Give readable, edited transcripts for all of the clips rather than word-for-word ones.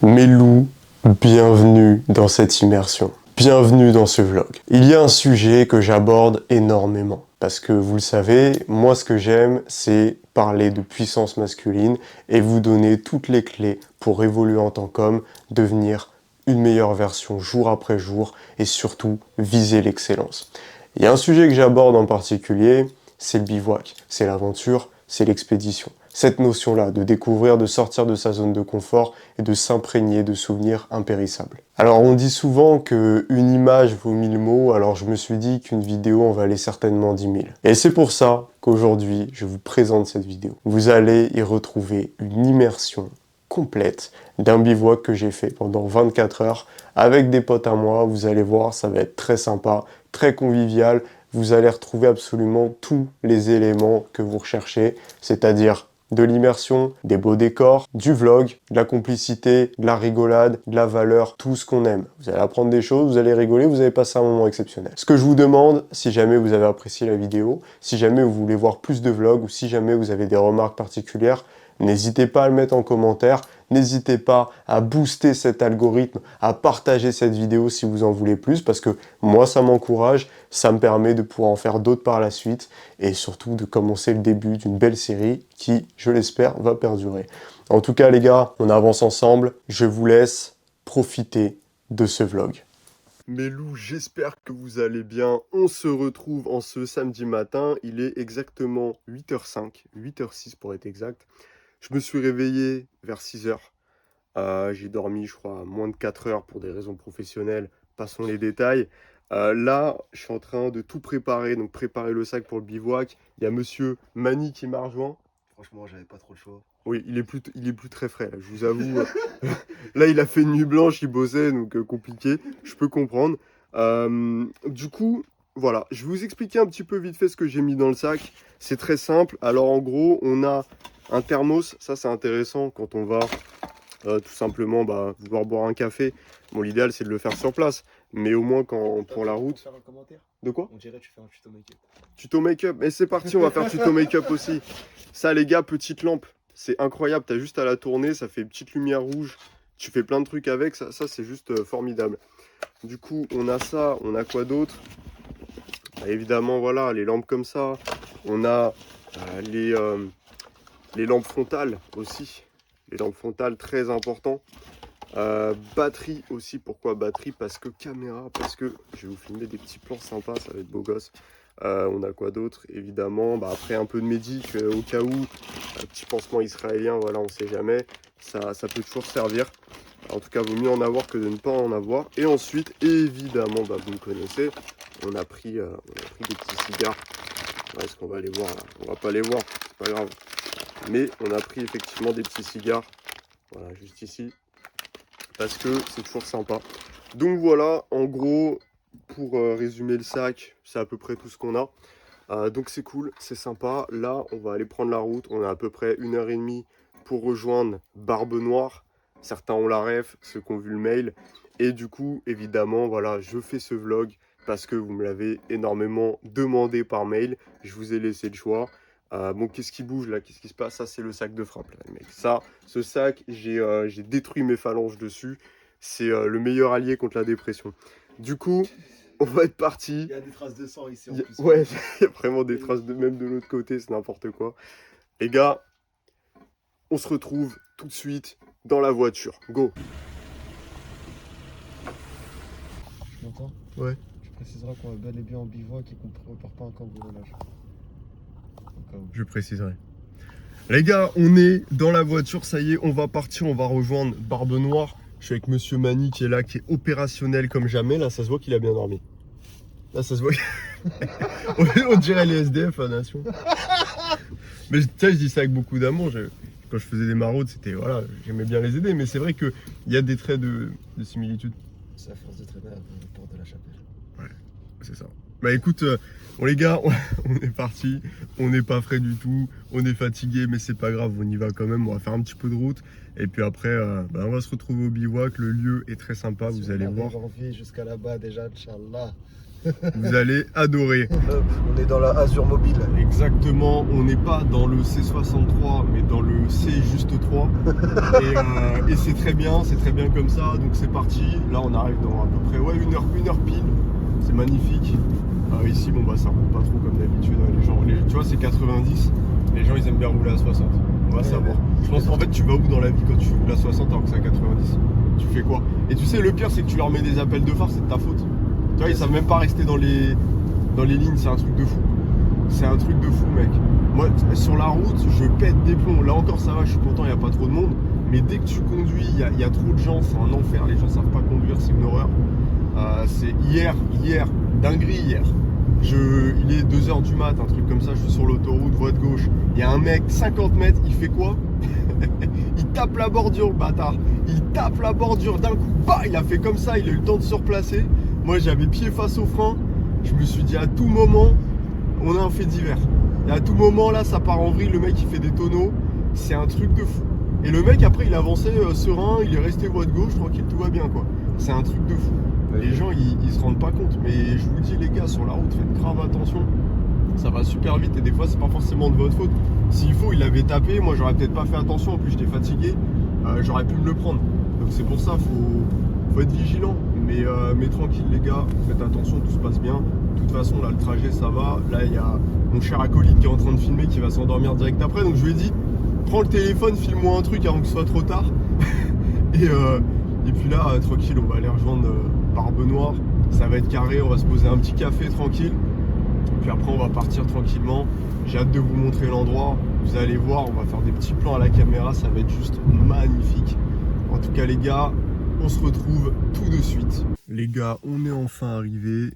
Mes loups, bienvenue dans cette immersion. Bienvenue dans ce vlog. Il y a un sujet que j'aborde énormément. Parce que vous le savez, moi ce que j'aime, c'est parler de puissance masculine et vous donner toutes les clés pour évoluer en tant qu'homme, devenir une meilleure version jour après jour et surtout viser l'excellence. Il y a un sujet que j'aborde en particulier, c'est le bivouac, c'est l'aventure, c'est l'expédition. Cette notion-là, de découvrir, de sortir de sa zone de confort et de s'imprégner de souvenirs impérissables. Alors on dit souvent qu'une image vaut 1000 mots, alors je me suis dit qu'une vidéo en valait certainement 10 000. Et c'est pour ça qu'aujourd'hui, je vous présente cette vidéo. Vous allez y retrouver une immersion complète d'un bivouac que j'ai fait pendant 24 heures avec des potes à moi. Vous allez voir, ça va être très sympa, très convivial. Vous allez retrouver absolument tous les éléments que vous recherchez, c'est-à-dire de l'immersion, des beaux décors, du vlog, de la complicité, de la rigolade, de la valeur, tout ce qu'on aime. Vous allez apprendre des choses, vous allez rigoler, vous allez passer un moment exceptionnel. Ce que je vous demande, si jamais vous avez apprécié la vidéo, si jamais vous voulez voir plus de vlogs ou si jamais vous avez des remarques particulières, n'hésitez pas à le mettre en commentaire, n'hésitez pas à booster cet algorithme, à partager cette vidéo si vous en voulez plus, parce que moi ça m'encourage, ça me permet de pouvoir en faire d'autres par la suite, et surtout de commencer le début d'une belle série qui, je l'espère, va perdurer. En tout cas les gars, on avance ensemble, je vous laisse profiter de ce vlog. Mes loups, j'espère que vous allez bien. On se retrouve en ce samedi matin, il est exactement 8h05, 8h06 pour être exact. Je me suis réveillé vers 6h. J'ai dormi, je crois, moins de 4 heures pour des raisons professionnelles. Passons les détails. Là, je suis en train de tout préparer, donc préparer le sac pour le bivouac. Il y a monsieur Mani qui m'a rejoint. Franchement, j'avais pas trop le choix. Oui, il est plus très frais, là, je vous avoue. Là, il a fait une nuit blanche, il bossait, donc compliqué. Je peux comprendre. Du coup, voilà, je vais vous expliquer un petit peu vite fait ce que j'ai mis dans le sac. C'est très simple. Alors, en gros, on a un thermos. Ça, c'est intéressant quand on va tout simplement vouloir boire un café. Bon, l'idéal, c'est de le faire sur place. Mais au moins, quand pour la route... Faire un commentaire. De quoi? On dirait que tu fais un tuto make-up. Tuto make-up. Mais c'est parti, on va faire tuto make-up aussi. Ça, les gars, petite lampe. C'est incroyable. T'as juste à la tourner. Ça fait une petite lumière rouge. Tu fais plein de trucs avec. Ça c'est juste formidable. Du coup, on a ça. On a quoi d'autre? Évidemment, voilà, les lampes comme ça. On a les lampes frontales aussi. Les lampes frontales, très important. Batterie aussi. Pourquoi batterie? Parce que caméra. Parce que je vais vous filmer des petits plans sympas. Ça va être beau gosse. On a quoi d'autre? Évidemment, après un peu de médic au cas où. Un petit pansement israélien, voilà, on sait jamais. Ça peut toujours servir. En tout cas, vaut mieux en avoir que de ne pas en avoir. Et ensuite, évidemment, vous me connaissez, on a pris des petits cigares. Est-ce qu'on va les voir là? On va pas les voir, c'est pas grave. Mais on a pris effectivement des petits cigares. Voilà, juste ici. Parce que c'est toujours sympa. Donc voilà, en gros, pour résumer le sac, c'est à peu près tout ce qu'on a. Donc c'est cool, c'est sympa. Là, on va aller prendre la route. On a à peu près 1h30 pour rejoindre Barbe Noire. Certains ont la ref, ceux qui ont vu le mail. Et du coup, évidemment, voilà, je fais ce vlog parce que vous me l'avez énormément demandé par mail. Je vous ai laissé le choix. Bon, qu'est-ce qui bouge là? Qu'est-ce qui se passe? Ça, c'est le sac de frappe, là, les mecs. Ça, ce sac, j'ai détruit mes phalanges dessus. C'est le meilleur allié contre la dépression. Du coup, on va être parti. Il y a des traces de sang ici en plus. Ouais, il y a vraiment des traces même de l'autre côté, c'est n'importe quoi. Les gars, on se retrouve tout de suite dans la voiture. Go. Tu m'entends? Ouais. Tu préciseras qu'on est bel et bien en bivouac et qu'on ne repart pas en cambriolage. Je préciserai. Les gars, on est dans la voiture, ça y est, on va partir, on va rejoindre Barbe Noire. Je suis avec monsieur Mani qui est là, qui est opérationnel comme jamais. Là, ça se voit qu'il a bien dormi. Là, ça se voit. On dirait les SDF à Nation. Mais tu sais, je dis ça avec beaucoup d'amour. Quand je faisais des maraudes, c'était voilà, j'aimais bien les aider. Mais c'est vrai qu'il y a des traits de similitude. C'est à force de traîner à la porte de la chapelle. Ouais, c'est ça. Bah écoute, bon les gars, on est parti. On n'est pas frais du tout. On est fatigué, mais c'est pas grave. On y va quand même. On va faire un petit peu de route. Et puis après, on va se retrouver au bivouac. Le lieu est très sympa, vous allez voir. On va jusqu'à là-bas déjà, Inch'Allah. Vous allez adorer. On est dans la Azure Mobile. Exactement, on n'est pas dans le C63, mais dans le C juste 3. Et c'est très bien comme ça. Donc c'est parti. Là, on arrive dans à peu près une heure pile. C'est magnifique. Ici, bon bah ça roule pas trop comme d'habitude. Les gens, tu vois, c'est 90. Les gens, ils aiment bien rouler à 60. On va savoir. Je pense qu'en fait, tu vas où dans la vie quand tu roules à 60 alors que c'est à 90? Tu fais quoi? Et tu sais, le pire, c'est que tu leur mets des appels de phare, c'est de ta faute. Tu vois, ils savent même pas rester dans les lignes. C'est un truc de fou. C'est un truc de fou, mec. Moi, sur la route, je pète des plombs. Là encore, ça va, je suis content, il n'y a pas trop de monde. Mais dès que tu conduis, il y a trop de gens, c'est un enfer. Les gens savent pas conduire, c'est une horreur. C'est hier, dinguerie hier. Il est 2h du mat, un truc comme ça, je suis sur l'autoroute, voie de gauche. Il y a un mec, 50 mètres, il fait quoi? Il tape la bordure, le bâtard. Il tape la bordure d'un coup, bah, il a fait comme ça, il a eu le temps de se replacer. Moi, j'avais pied face au frein. Je me suis dit, à tout moment, on a un fait divers. Et à tout moment, là, ça part en vrille, le mec, il fait des tonneaux. C'est un truc de fou. Et le mec, après, il avançait serein, il est resté voie de gauche, tranquille, tout va bien, quoi. C'est un truc de fou. Les gens, ils se rendent pas compte. Mais je vous dis, les gars, sur la route, faites grave attention. Ça va super vite et des fois, c'est pas forcément de votre faute. S'il faut, il avait tapé. Moi, j'aurais peut-être pas fait attention. En plus, j'étais fatigué. J'aurais pu me le prendre. Donc, c'est pour ça, faut être vigilant. Mais tranquille, les gars, faites attention, tout se passe bien. De toute façon, là, le trajet, ça va. Là, il y a mon cher acolyte qui est en train de filmer, qui va s'endormir direct après. Donc, je lui ai dit, prends le téléphone, filme-moi un truc avant que ce soit trop tard. Et puis là, tranquille, on va aller rejoindre Barbe Noire. Ça va être carré, on va se poser un petit café tranquille. Puis après, on va partir tranquillement. J'ai hâte de vous montrer l'endroit. Vous allez voir, on va faire des petits plans à la caméra. Ça va être juste magnifique. En tout cas, les gars, on se retrouve tout de suite. Les gars, on est enfin arrivés.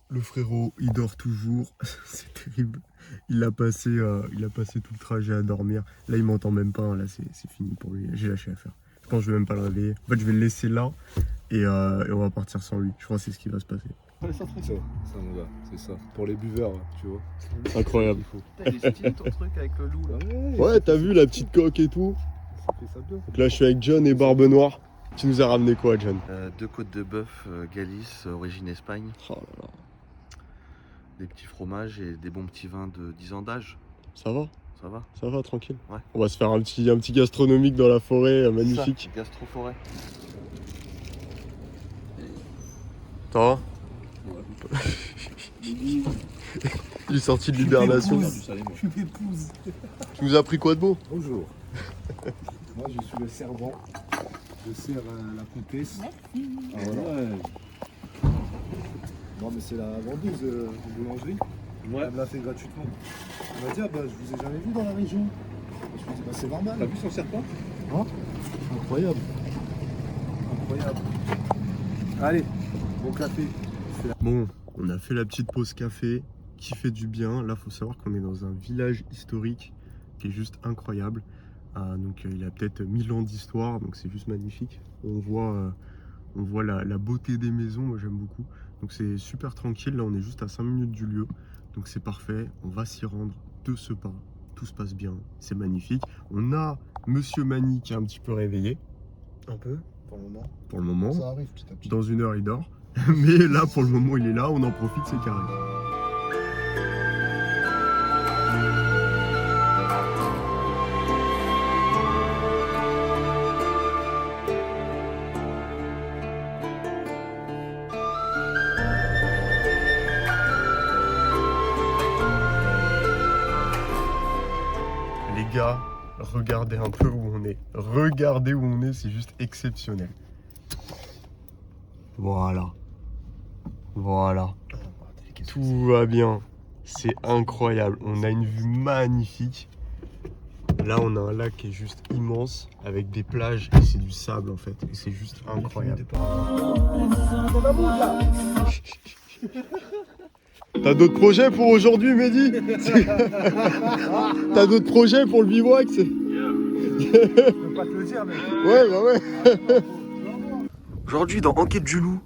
Le frérot, il dort toujours. C'est terrible. Il a passé tout le trajet à dormir. Là, il m'entend même pas. Là, c'est fini pour lui. J'ai lâché l'affaire. Je pense que je vais même pas le réveiller. En fait, je vais le laisser là et on va partir sans lui. Je crois que c'est ce qui va se passer. C'est ça, mon gars, c'est ça. Pour les buveurs, tu vois. Incroyable. Putain, il est stylé ton truc avec le loup là. Ouais, t'as vu la petite coque et tout. Ça fait ça bien. Donc là, je suis avec John et Barbe Noire. Tu nous as ramené quoi, John? 2 côtes de bœuf Galice, origine Espagne. Oh là là. Des petits fromages et des bons petits vins de 10 ans d'âge. Ça va? Ça va? Ça va, tranquille. Ouais. On va se faire un petit gastronomique dans la forêt, magnifique. Ça, gastro-forêt. Ça va? Il est sorti de l'hibernation. Je m'épouse. Tu nous as pris quoi de beau? Bonjour. Moi, je suis le servant. Je sers la comtesse. Merci. Ah, voilà. Non, mais c'est la vendeuse de boulangerie. Ouais. Elle me l'a fait gratuitement. Elle m'a dit, ah bah, je vous ai jamais vu dans la région. Je lui ai dit, bah, c'est normal. T'as vu son serpent? Hein? Incroyable. Incroyable. Allez, bon café. Bon, on a fait la petite pause café qui fait du bien. Là, faut savoir qu'on est dans un village historique qui est juste incroyable. Donc, il a peut-être 1000 ans d'histoire, donc c'est juste magnifique. On voit la beauté des maisons, moi j'aime beaucoup. Donc c'est super tranquille, là on est juste à 5 minutes du lieu. Donc c'est parfait, on va s'y rendre de ce pas. Tout se passe bien, c'est magnifique. On a Monsieur Mani qui est un petit peu réveillé. Un peu, Pour le moment. pour le moment. Ça arrive petit à petit. Dans 1 heure il dort. Mais là pour le moment il est là, on en profite, c'est carré. Les gars, regardez un peu où on est. Regardez où on est, c'est juste exceptionnel. Voilà. Voilà. Tout va bien. C'est incroyable. On a une vue magnifique. Là, on a un lac qui est juste immense avec des plages et c'est du sable en fait. Et c'est juste incroyable. T'as d'autres projets pour aujourd'hui, Mehdi? T'as d'autres projets pour le bivouac? Je peux pas te le dire, mec. Ouais, bah ouais. Aujourd'hui, dans Enquête du loup,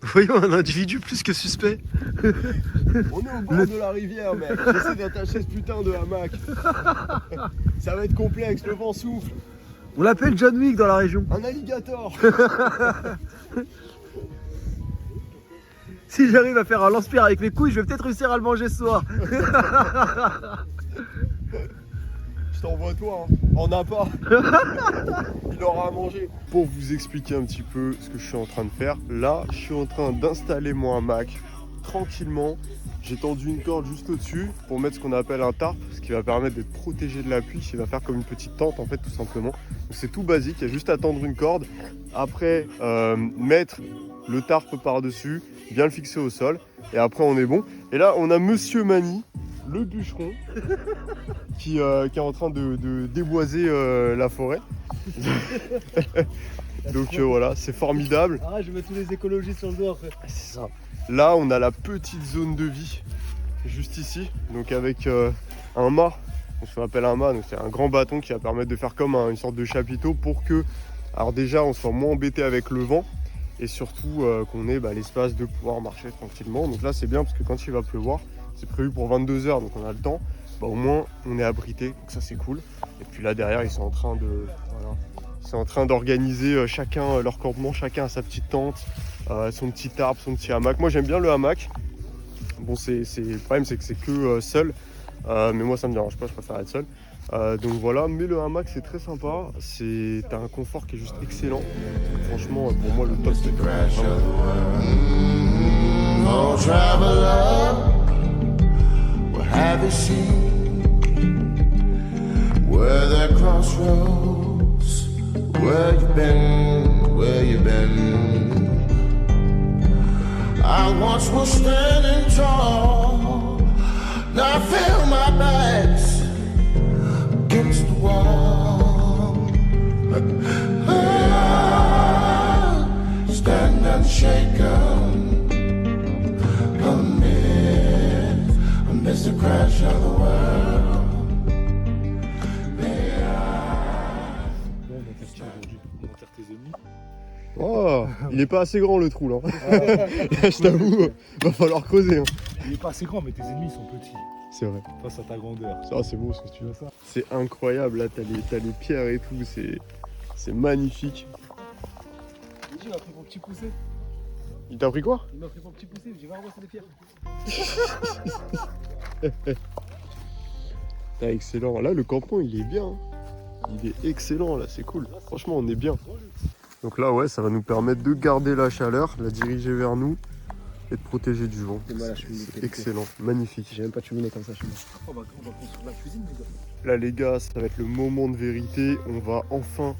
voyons un individu plus que suspect. On est au bord de la rivière, mec. J'essaie d'attacher ce putain de hamac. Ça va être complexe, le vent souffle. On l'appelle John Wick dans la région. Un alligator. Si j'arrive à faire un lance-pierre avec mes couilles, je vais peut-être réussir à le manger ce soir. Je t'envoie toi, hein. On a pas. Il aura à manger. Pour vous expliquer un petit peu ce que je suis en train de faire, là, je suis en train d'installer mon hamac tranquillement. J'ai tendu une corde juste au-dessus pour mettre ce qu'on appelle un tarp, ce qui va permettre d'être protégé de la pluie, qui va faire comme une petite tente en fait, tout simplement. Donc c'est tout basique, il y a juste à tendre une corde. Après, mettre le tarp par-dessus, bien le fixer au sol, et après on est bon. Et là, on a Monsieur Mani, le bûcheron, qui est en train de déboiser la forêt. Donc voilà, c'est formidable. Ah, je mets tous les écologistes sur le dos après. C'est ça. Là, on a la petite zone de vie, juste ici, donc avec un mât, ce qu'on appelle un mât, donc c'est un grand bâton qui va permettre de faire comme une sorte de chapiteau pour que, alors déjà, on soit moins embêté avec le vent et surtout qu'on ait l'espace de pouvoir marcher tranquillement. Donc là, c'est bien parce que quand il va pleuvoir, c'est prévu pour 22 h, donc on a le temps, au moins on est abrité, donc ça c'est cool. Et puis là derrière, ils sont en train de... Voilà. C'est en train d'organiser chacun leur campement, chacun a sa petite tente, son petit arbre, son petit hamac. Moi j'aime bien le hamac. Bon, le problème c'est que c'est que seul, mais moi ça me dérange pas, je préfère être seul. Donc voilà, mais le hamac c'est très sympa, t'as un confort qui est juste excellent. Franchement, pour moi le top c'est Oh traveler, what have you seen? Where the crossroads, where you been? I once was standing tall, now I feel my back's against the wall. Stand unshaken amidst the crash of the world. On enterre tes ennemis. Oh, il est pas assez grand le trou là. Je t'avoue, va falloir creuser. Hein. Il est pas assez grand, mais tes ennemis sont petits. C'est vrai. Face à ta grandeur. Ça, c'est beau ce que tu veux. C'est incroyable, là t'as les pierres et tout, c'est magnifique. Il m'a pris mon petit poussé. Il t'a pris quoi? Il m'a pris mon petit poussé, j'ai vraiment ramasser des pierres. Excellent. Là, le campement, il est bien. Il est excellent, là, c'est cool. Franchement, on est bien. Donc là, ouais, ça va nous permettre de garder la chaleur, la diriger vers nous et de protéger du vent. C'est excellent, magnifique. J'ai même pas de cheminée comme ça chez moi. On va construire la cuisine, les gars. Là, les gars, ça va être le moment de vérité. On va enfin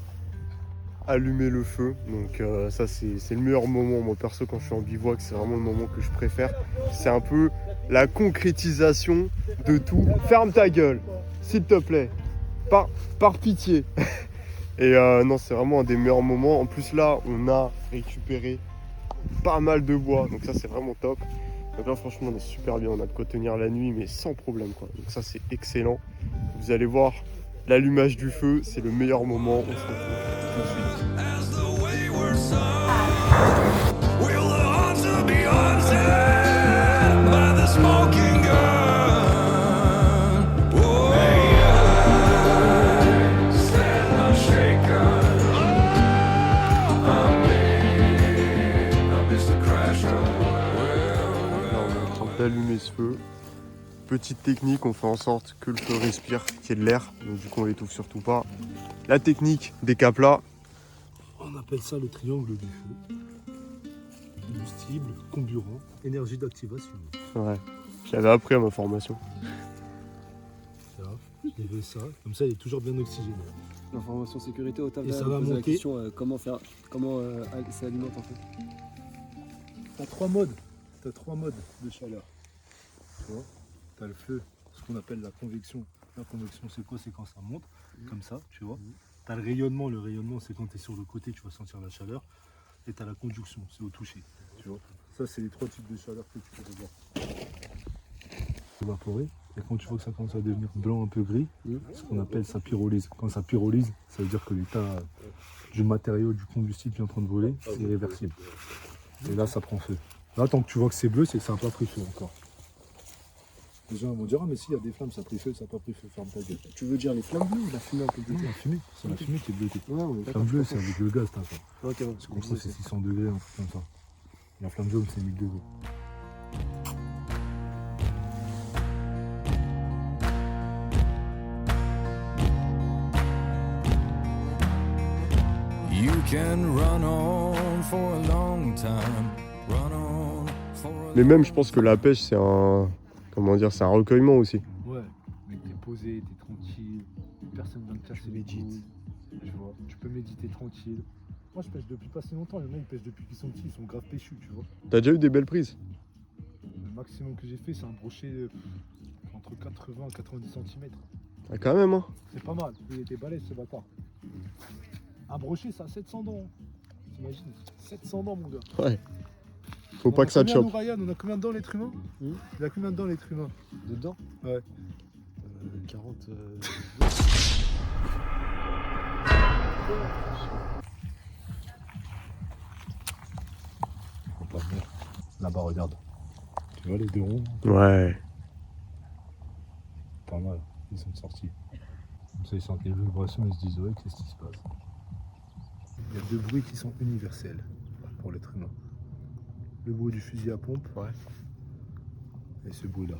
allumer le feu. Donc ça, c'est le meilleur moment. Moi, perso, quand je suis en bivouac, c'est vraiment le moment que je préfère. C'est un peu la concrétisation de tout. Ferme ta gueule, s'il te plaît. Par pitié. Et non, c'est vraiment un des meilleurs moments. En plus, là, on a récupéré pas mal de bois. Donc ça, c'est vraiment top. Donc là, franchement, on est super bien. On a de quoi tenir la nuit, mais sans problème, quoi. Donc ça, c'est excellent. Vous allez voir, l'allumage du feu, c'est le meilleur moment. On se retrouve tout de suite. D'allumer ce feu. Petite technique, on fait en sorte que le feu respire, qu'il y ait de l'air, donc du coup on l'étouffe surtout pas. La technique des caplas. On appelle ça le triangle du feu. Combustible, comburant, énergie d'activation. Ouais, j'avais appris à ma formation. Ça, je fait ça, comme ça il est toujours bien oxygéné. L'information sécurité au taf. Et ça va monter. La question, comment ça alimente en fait. T'as trois modes de chaleur. Tu vois, t'as le feu, ce qu'on appelle la convection. La convection c'est quoi? C'est quand ça monte, comme ça, tu vois. T'as le rayonnement c'est quand tu es sur le côté, tu vas sentir la chaleur. Et t'as la conduction, c'est au toucher, tu vois. Ça c'est les trois types de chaleur que tu peux voir. Évaporer, et quand tu vois que ça commence à devenir blanc un peu gris, ce qu'on appelle ça pyrolyse. Quand ça pyrolyse, ça veut dire que l'état du matériau, du combustible qui est en train de brûler, c'est irréversible. Et là ça prend feu. Là, tant que tu vois que c'est bleu, c'est que ça n'a pas pris feu encore. Les gens vont dire, ah mais si, il y a des flammes, ça a pris feu, ça n'a pas pris feu, ferme ta gueule. Tu veux dire les flammes bleues ou la fumée un peu Non, bleutée? la fumée, c'est la fumée qui est bleutée. Ouais, ouais, La flamme bleue, c'est avec le gaz, t'as ça. Ok, ouais, C'est comme ça, c'est 600 degrés, un truc comme ça. La flamme jaune, c'est 1000 degrés. You can run on for a long time. Run on for a Mais même, je pense que la pêche, c'est un... Comment dire, c'est un recueillement aussi. Ouais, mec, t'es posé, t'es tranquille, personne vient te casser les couilles. Tu vois, tu peux méditer tranquille. Moi, je pêche depuis pas si longtemps, il y en a, ils pêchent depuis qu'ils sont petits, ils sont grave péchus, tu vois. T'as déjà eu des belles prises? Le maximum que j'ai fait, c'est un brochet entre 80 et 90 cm. Ah, quand même, hein. C'est pas mal, il était balèze ce bâtard. Un brochet, ça a 700 dents. T'imagines 700 dents, mon gars. Ouais. Faut pas que ça te chope. Nous, Ryan, on a combien de dents l'être humain? Il a combien de dents l'être humain? Dedans? Ouais. 40. Là-bas, regarde. Tu vois les deux ronds? Ouais. Pas mal, ils sont sortis. Comme ça, ils sentent les vibrations, ils se disent, ouais, qu'est-ce qui se passe? Il y a deux bruits qui sont universels pour l'être humain. Le bruit du fusil à pompe. Ouais. Et ce bruit-là.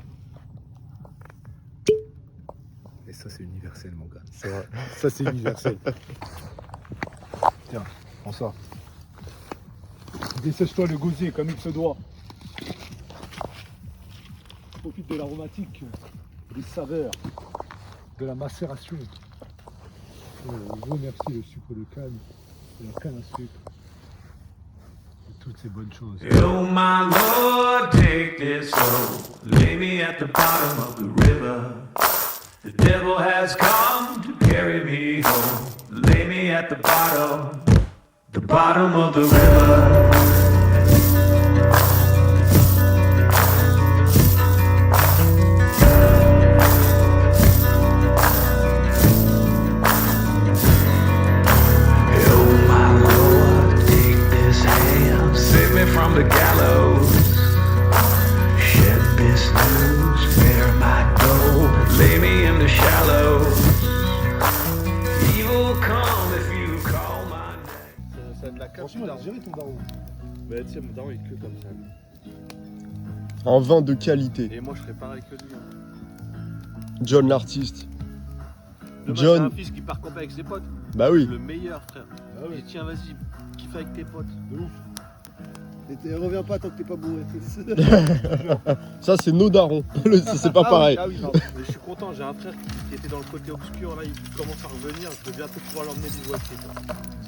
Et ça, c'est universel, mon gars. C'est vrai. Ça, c'est universel. Tiens, prends ça. Dessèche-toi le gosier comme il se doit. Profite de l'aromatique, des saveurs, de la macération. Je remercie le sucre de canne, de la canne à sucre, et toutes ces bonnes choses. Oh my Lord, take this soul, lay me at the bottom of the river. The devil has come to carry me home, lay me at the bottom of the river. From the gallows, shed this news, bear my gold, lay me in the shallows. Evil come if you call my name. Ça a de la cape, Franchement, il a géré ton daron. Bah tiens, mon daron il est que comme ça. Un vin de qualité. Et moi je serais pareil que lui. Hein. John l'artiste. Demain, John. j'ai un fils qui part camper avec ses potes. Bah oui. Le meilleur frère. Ah Il dit tiens vas-y, kiffe avec tes potes. De ouf. Et reviens pas tant que t'es pas bourré. Ça, c'est nos darons. C'est pas pareil. Ah oui, pardon. Mais je suis content, j'ai un frère qui était dans le côté obscur, là il commence à revenir, je vais bientôt pouvoir l'emmener bivouaquer.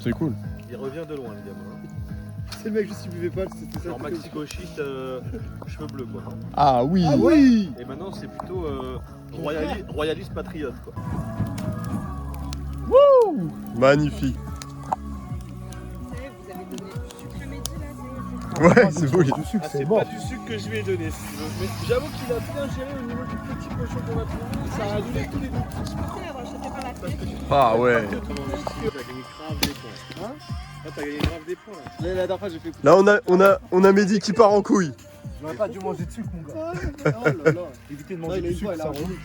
C'est cool. Il revient de loin le gamin. Hein. C'est le mec juste il buvait pas, c'était ça. Genre maxi gauchiste, cheveux bleus quoi. Ah oui. Ah oui. Et maintenant c'est plutôt royaliste patriote quoi. Magnifique. Vous savez, vous avez donné du sucre à Mehdi là, Ouais, c'est beau. Du sucre, Ah, c'est c'est mort. pas du sucre que je lui ai donné si tu veux. Mais j'avoue qu'il a bien géré au niveau du petit cochon qu'on a trouvé, ça a annulé tous les doutes. je pensais l'avoir acheté par la fenêtre. Ah ouais. T'as gagné grave des points. Hein? Là t'as gagné grave des points là. La dernière fois j'ai fait. Là, on a Mehdi qui part en couille. J'aurais pas dû manger de sucre, mon gars. Oh là là. Éviter de Non, manger il a du une sucre, fois, ça il a relou.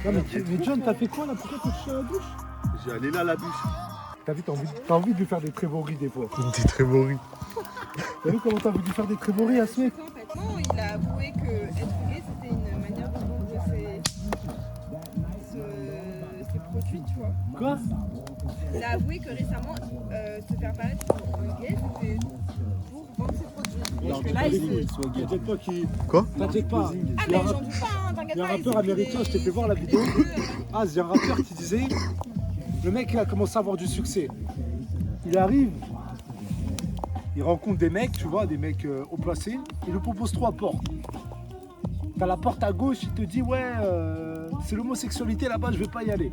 Non, mais John, t'as fait quoi là? Pourquoi t'es touché à la douche? J'ai allé là à la bûche. T'as vu, t'as envie de lui faire des trévories des fois. T'es très beau. T'as vu comment t'as voulu faire des trévories à ce mec? En fait, non, il a avoué que être gay c'était une manière de vendre ses produits, tu vois. Quoi? Il a avoué que récemment, se faire paraître en gay c'était pour vendre ses produits. Et que là, il se. T'inquiète pas qu'il. Quoi? T'inquiète pas. Ah, mais j'en doute pas, hein, t'inquiète Il y a pas. un rappeur américain, je t'ai fait voir la vidéo. Ah, il y a un rappeur qui disait, le mec il a commencé à avoir du succès. Il arrive, il rencontre des mecs, tu vois, des mecs haut placés, il lui propose 3 portes. T'as la porte à gauche, il te dit ouais, c'est l'homosexualité là-bas, je vais pas y aller.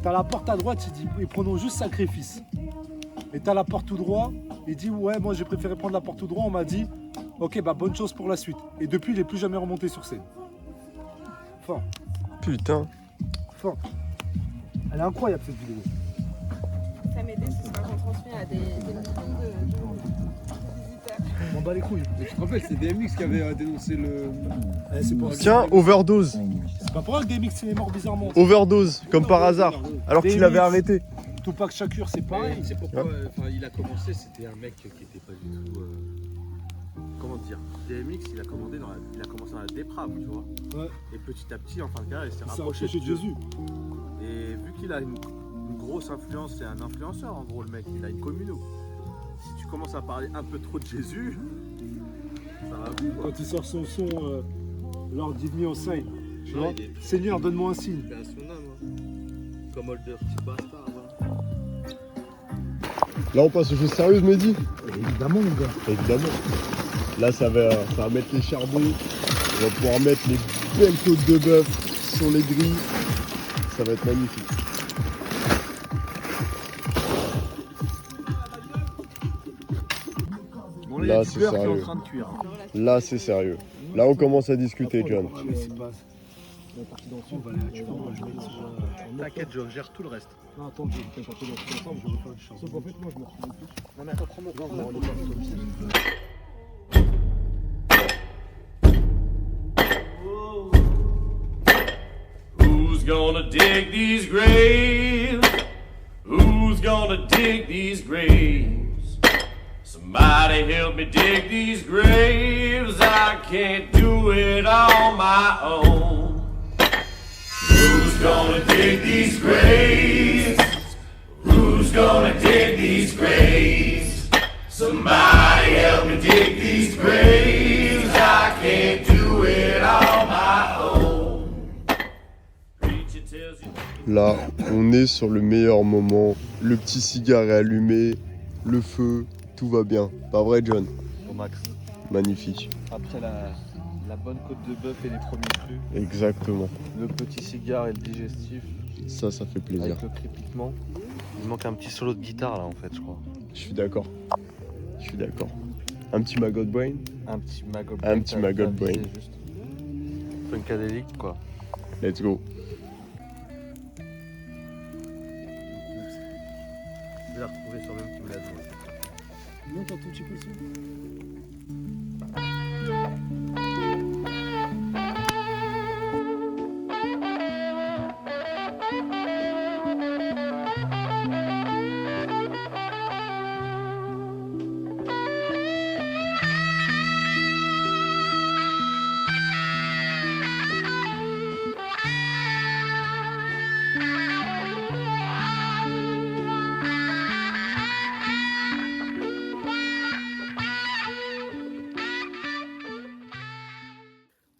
T'as la porte à droite, il dit, ils prenons juste sacrifice. Et t'as la porte tout droit, il dit ouais, moi j'ai préféré prendre la porte tout droit, on m'a dit, ok, bah bonne chose pour la suite. Et depuis, il est plus jamais remonté sur scène. Fort. Putain. Fort. Elle est incroyable cette vidéo. Ça m'aidait, ce sera retransmis à des millions de visiteurs. Je m'en bats les couilles. Mais tu te rappelles, c'est DMX qui avait dénoncé le. C'est pour Tiens, overdose. C'est pas pour rien que DMX il est mort bizarrement. Overdose, comme par hasard. Alors qu'il avait arrêté. Tupac Shakur, c'est pareil. C'est pourquoi il a commencé, c'était un mec qui était pas du tout. Comment dire, DMX il a commencé dans la déprave, tu vois. Ouais. Et petit à petit, en fin de carrière, il s'est Il s'est rapproché rapproché de Jésus. Et vu qu'il a une grosse influence, c'est un influenceur en gros le mec, il a une communauté. Si tu commences à parler un peu trop de Jésus, ça va plus quoi. Quand il sort son son, Lord give me a sign. Tu vois, il est- Seigneur, donne-moi un signe. C'est un son âme, comme Holder, petit bastard. Voilà. Là, on passe aux choses sérieuses, Mehdi. Évidemment, mon gars. Évidemment. Là, ça va mettre les charbons. On va pouvoir mettre les belles côtes de bœuf sur les grilles. Ça va être magnifique. Bon, là, il y a Là, du c'est beurre qui est en sérieux. train de cuire. Là, c'est sérieux. Là, on commence à discuter, John. Mais c'est pas. On est parti dans le son, on va aller à tu vois, moi, je vais aller sur la- T'inquiète, je gère tout le reste. Non, attends, je vais partir dans le ensemble, je vais refaire une chose. Sauf en fait, moi, je me retrouve plus. Non mais attends, prends-moi. Non, on est pas comme ça. Who's gonna dig these graves? Who's gonna dig these graves? Somebody help me dig these graves. I can't do it on my own. Who's gonna dig these graves? Who's gonna dig these graves? Somebody help me dig these graves. I can't do it on my own. Preacher tells you. Là, on est sur le meilleur moment. Le petit cigare est allumé. Le feu, tout va bien. Pas vrai, John? Au max. Magnifique. Après la bonne côte de bœuf et les premiers crus, Exactement. le petit cigare et le digestif, Ça fait plaisir. avec le crépitement. Il manque un petit solo de guitare là en fait, je crois. Je suis d'accord. Je suis d'accord. Un petit maggot brain. Un petit maggot Un petit maggot t'as brain. visé juste. Funkadelic quoi. Let's go. Je vais la retrouver sur le même qui me l'a dit. Non, t'as un tout petit peu le son.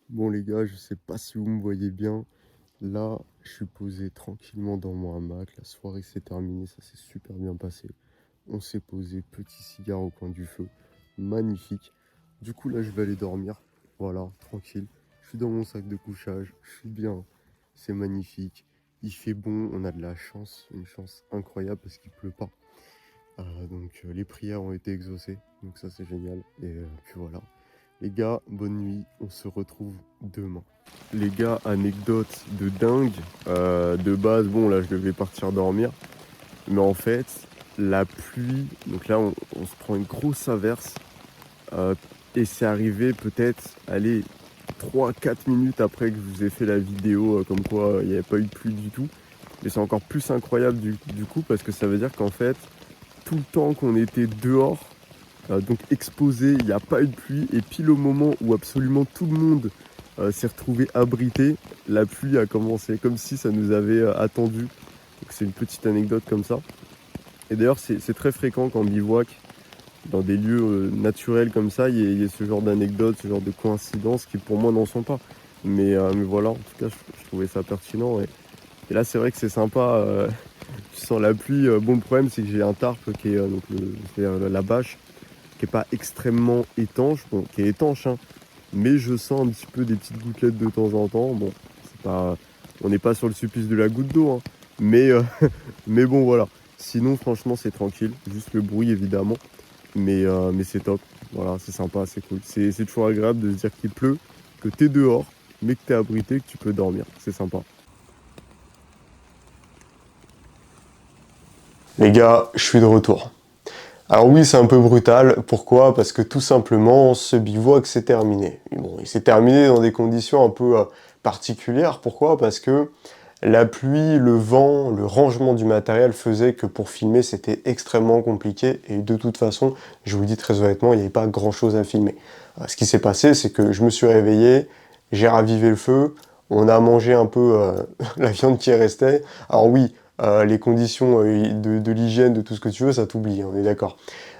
Bon les gars, je sais pas si vous me voyez bien. Là, je suis posé tranquillement dans mon hamac. La soirée s'est terminée, ça s'est super bien passé. On s'est posé, petit cigare au coin du feu. Magnifique. Du coup là, je vais aller dormir. Voilà, tranquille. Je suis dans mon sac de couchage. Je suis bien. C'est magnifique. Il fait bon. On a de la chance. Une chance incroyable parce qu'il pleut pas. Donc les prières ont été exaucées. Donc ça c'est génial. Et puis voilà. Les gars, bonne nuit, on se retrouve demain. Les gars, anecdote de dingue. De base, bon là je devais partir dormir. Mais en fait, la pluie, donc là on se prend une grosse averse. Et c'est arrivé peut-être, allez, 3-4 minutes après que je vous ai fait la vidéo comme quoi il n'y avait pas eu de pluie du tout. Mais c'est encore plus incroyable du coup parce que ça veut dire qu'en fait, tout le temps qu'on était dehors, donc exposé, il n'y a pas eu de pluie et pile au moment où absolument tout le monde s'est retrouvé abrité, la pluie a commencé comme si ça nous avait attendu. Donc c'est une petite anecdote comme ça. Et d'ailleurs c'est très fréquent qu'en bivouac, dans des lieux naturels comme ça, il y ait ce genre d'anecdotes, ce genre de coïncidences qui pour moi n'en sont pas. Mais voilà, en tout cas je trouvais ça pertinent. Et là c'est vrai que c'est sympa, tu sens la pluie. Bon le problème c'est que j'ai un tarp qui est donc la bâche, qui est pas extrêmement étanche, bon, qui est étanche, hein, mais je sens un petit peu des petites gouttelettes de temps en temps. Bon, c'est pas, on n'est pas sur le supplice de la goutte d'eau, hein, mais bon voilà. Sinon franchement c'est tranquille, juste le bruit évidemment, mais c'est top. Voilà, c'est sympa, c'est cool. C'est toujours agréable de se dire qu'il pleut, que t'es dehors, mais que t'es abrité, que tu peux dormir. C'est sympa. Les gars, je suis de retour. Alors oui, c'est un peu brutal. Pourquoi? Parce que tout simplement, ce bivouac s'est terminé. Bon, il s'est terminé dans des conditions un peu particulières. Pourquoi? Parce que la pluie, le vent, le rangement du matériel faisait que pour filmer, c'était extrêmement compliqué. Et de toute façon, je vous le dis très honnêtement, il n'y avait pas grand-chose à filmer. Ce qui s'est passé, c'est que je me suis réveillé, j'ai ravivé le feu, on a mangé un peu la viande qui restait. Alors oui, les conditions de l'hygiène, de tout ce que tu veux, ça t'oublie, on est d'accord.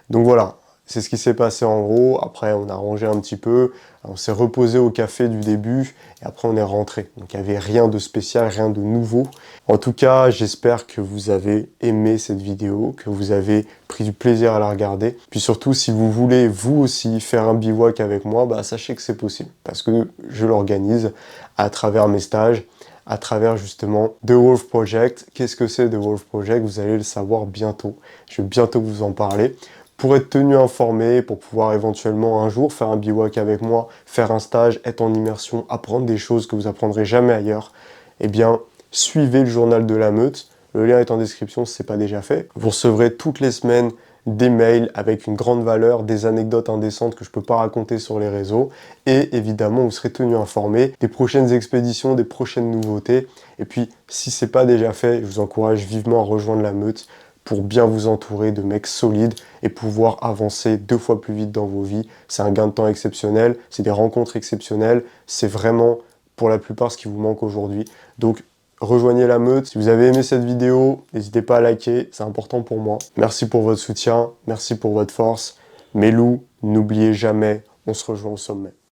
Donc voilà, c'est ce qui s'est passé en gros. Après, on a rangé un petit peu, on s'est reposé au café du début, et après on est rentré. Donc il n'y avait rien de spécial, rien de nouveau. En tout cas, j'espère que vous avez aimé cette vidéo, que vous avez pris du plaisir à la regarder. Puis surtout, si vous voulez vous aussi faire un bivouac avec moi, bah, sachez que c'est possible. Parce que je l'organise à travers mes stages, à travers justement The Wolf Project. Qu'est-ce que c'est The Wolf Project? Vous allez le savoir bientôt. Je vais bientôt vous en parler. Pour être tenu informé, pour pouvoir éventuellement un jour faire un bivouac avec moi, faire un stage, être en immersion, apprendre des choses que vous apprendrez jamais ailleurs, eh bien, suivez le journal de la meute. Le lien est en description si ce n'est pas déjà fait. Vous recevrez toutes les semaines des mails avec une grande valeur, des anecdotes indécentes que je ne peux pas raconter sur les réseaux. Et évidemment, vous serez tenu informé des prochaines expéditions, des prochaines nouveautés. Et puis, si ce n'est pas déjà fait, je vous encourage vivement à rejoindre la meute pour bien vous entourer de mecs solides et pouvoir avancer 2 fois plus vite dans vos vies. C'est un gain de temps exceptionnel, c'est des rencontres exceptionnelles, c'est vraiment pour la plupart ce qui vous manque aujourd'hui. Donc rejoignez la meute. Si vous avez aimé cette vidéo, n'hésitez pas à liker, c'est important pour moi. Merci pour votre soutien, merci pour votre force. Mes loups, n'oubliez jamais, on se rejoint au sommet.